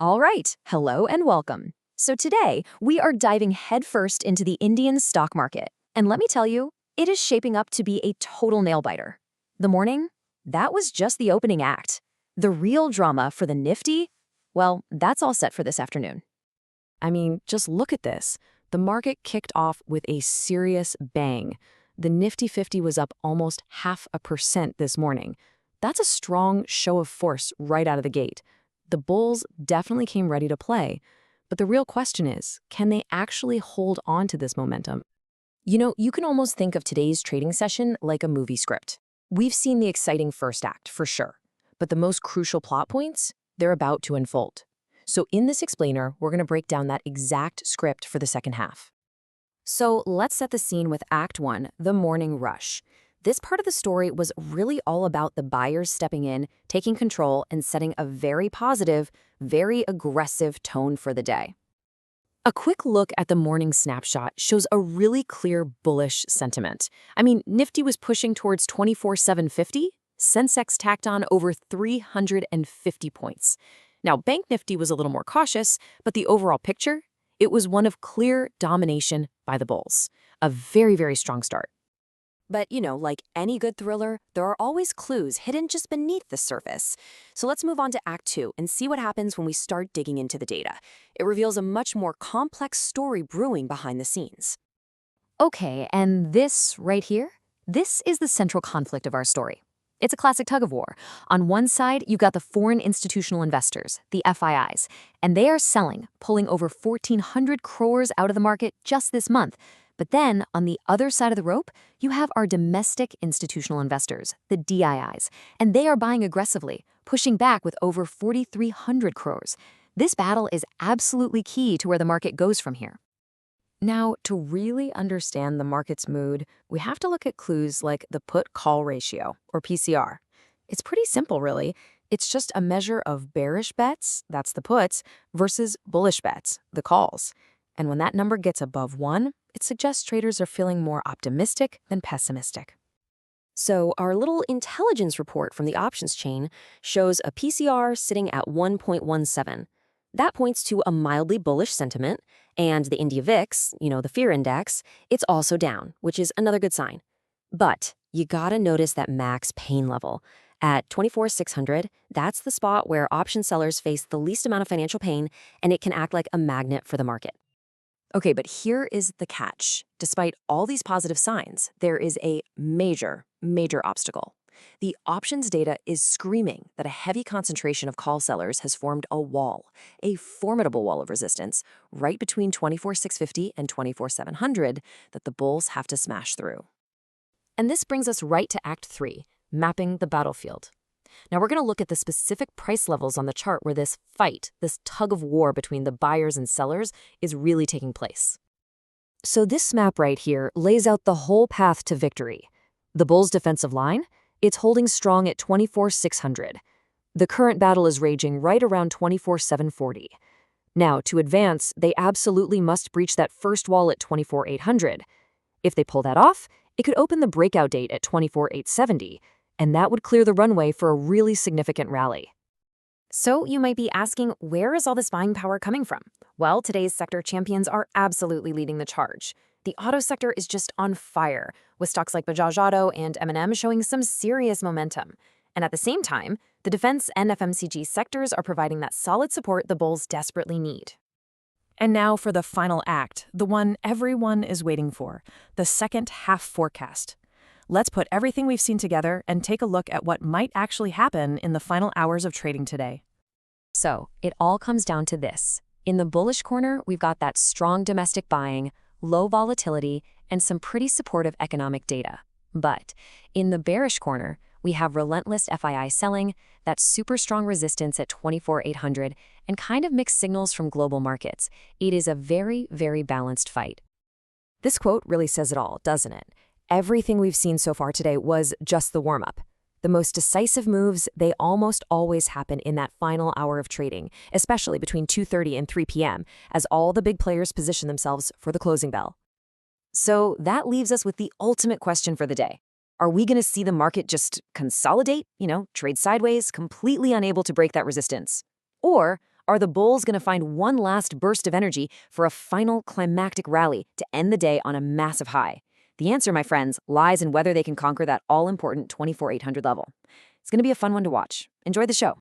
All right, hello and welcome. So today, we are diving headfirst into the Indian stock market. And let me tell you, it is shaping up to be a total nail-biter. The morning? That was just the opening act. The real drama for the Nifty? Well, that's all set for this afternoon. I mean, just look at this. The market kicked off with a serious bang. The Nifty 50 was up almost 0.5% this morning. That's a strong show of force right out of the gate. The bulls definitely came ready to play. But the real question is, can they actually hold on to this momentum? You know, you can almost think of today's trading session like a movie script. We've seen the exciting first act, for sure. But the most crucial plot points, they're about to unfold. So in this explainer, we're going to break down that exact script for the second half. So let's set the scene with Act 1, the morning rush. This part of the story was really all about the buyers stepping in, taking control, and setting a very positive, very aggressive tone for the day. A quick look at the morning snapshot shows a really clear bullish sentiment. I mean, Nifty was pushing towards 24,750, Sensex tacked on over 350 points. Now, Bank Nifty was a little more cautious, but the overall picture, it was one of clear domination by the bulls. A very, very strong start. But, you know, like any good thriller, there are always clues hidden just beneath the surface. So let's move on to Act 2 and see what happens when we start digging into the data. It reveals a much more complex story brewing behind the scenes. Okay, and this right here? This is the central conflict of our story. It's a classic tug-of-war. On one side, you've got the foreign institutional investors, the FIIs, and they are selling, pulling over 1,400 crores out of the market just this month. But then, on the other side of the rope, you have our domestic institutional investors, the DIIs, and they are buying aggressively, pushing back with over 4,300 crores. This battle is absolutely key to where the market goes from here. Now, to really understand the market's mood, we have to look at clues like the put-call ratio, or PCR. It's pretty simple, really. It's just a measure of bearish bets, that's the puts, versus bullish bets, the calls. And when that number gets above 1, it suggests traders are feeling more optimistic than pessimistic. So our little intelligence report from the options chain shows a PCR sitting at 1.17. That points to a mildly bullish sentiment, and the India VIX, the fear index, it's also down, which is another good sign. But you gotta notice that max pain level. At 24,600, that's the spot where option sellers face the least amount of financial pain, and it can act like a magnet for the market. Okay, but here is the catch. Despite all these positive signs, there is a major, major obstacle. The options data is screaming that a heavy concentration of call sellers has formed a wall, a formidable wall of resistance, right between 24,650 and 24,700 that the bulls have to smash through. And this brings us right to Act 3, mapping the battlefield. Now we're going to look at the specific price levels on the chart where this fight, this tug of war between the buyers and sellers is really taking place. So this map right here lays out the whole path to victory. The bulls' defensive line, it's holding strong at 24,600. The current battle is raging right around 24,740. Now, to advance, they absolutely must breach that first wall at 24,800. If they pull that off, it could open the breakout date at 24,870. And that would clear the runway for a really significant rally. So you might be asking, where is all this buying power coming from? Well, today's sector champions are absolutely leading the charge. The auto sector is just on fire, with stocks like Bajaj Auto and M&M showing some serious momentum. And at the same time, the defense and FMCG sectors are providing that solid support the bulls desperately need. And now for the final act, the one everyone is waiting for, the second half forecast. Let's put everything we've seen together and take a look at what might actually happen in the final hours of trading today. So it all comes down to this. In the bullish corner, we've got that strong domestic buying, low volatility, and some pretty supportive economic data. But in the bearish corner, we have relentless FII selling, that super strong resistance at 24,800, and kind of mixed signals from global markets. It is a very, very balanced fight. This quote really says it all, doesn't it? Everything we've seen so far today was just the warm-up. The most decisive moves, they almost always happen in that final hour of trading, especially between 2:30 and 3 p.m., as all the big players position themselves for the closing bell. So that leaves us with the ultimate question for the day. Are we going to see the market just consolidate, trade sideways, completely unable to break that resistance? Or Are the bulls going to find one last burst of energy for a final climactic rally to end the day on a massive high? The answer, my friends, lies in whether they can conquer that all-important 24,800 level. It's going to be a fun one to watch. Enjoy the show.